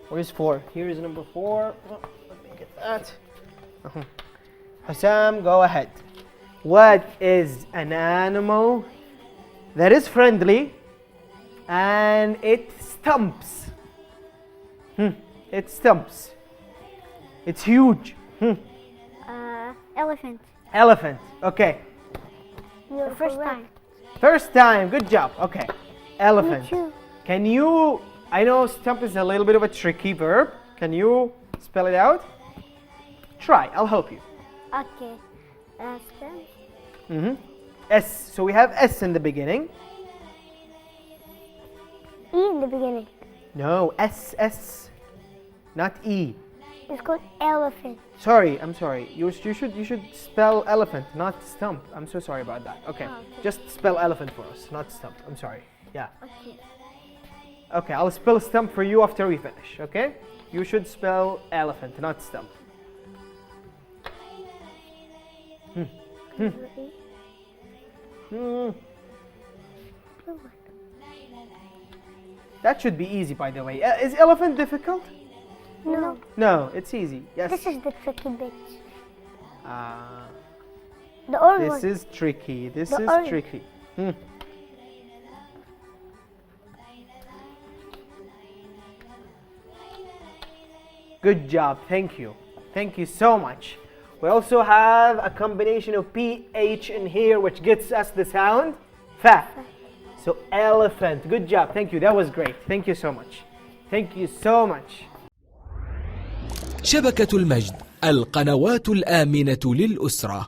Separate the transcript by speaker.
Speaker 1: Where's 4? Here is number 4. Oh, let me get that. Hussam, go ahead. What is an animal that is friendly and it stumps? It stumps. It's huge.
Speaker 2: Elephant.
Speaker 1: Elephant. Okay.
Speaker 2: The first time.
Speaker 1: First time. Good job. Okay. Elephant.
Speaker 2: Me too.
Speaker 1: Can you, I know stump is a little bit of a tricky verb. Can you spell it out? Try. I'll help you.
Speaker 2: Okay. Spell.
Speaker 1: S. So we have S in the beginning.
Speaker 2: E in the beginning.
Speaker 1: No, S, not E.
Speaker 2: It's called elephant.
Speaker 1: Sorry, I'm sorry. You should spell elephant, not stump. I'm so sorry about that. Okay.
Speaker 2: Oh, okay.
Speaker 1: Just spell elephant for us, not stump. I'm sorry. Yeah.
Speaker 2: Okay.
Speaker 1: Okay, I'll spell stump for you after we finish, okay? You should spell elephant, not stump. That should be easy, by the way. Is elephant difficult?
Speaker 2: No.
Speaker 1: No, it's easy. Yes.
Speaker 2: This is the tricky bit.
Speaker 1: Ah,
Speaker 2: The orange
Speaker 1: this
Speaker 2: one.
Speaker 1: is tricky. This
Speaker 2: The
Speaker 1: is
Speaker 2: orange.
Speaker 1: tricky. Good job. Thank you. Thank you so much. We also have a combination of PH in here, which gets us the sound fa. So elephant. Good job. Thank you. That was great. Thank you so much. Thank you so much.
Speaker 3: شبكة المجد، القنوات الآمنة للأسرة.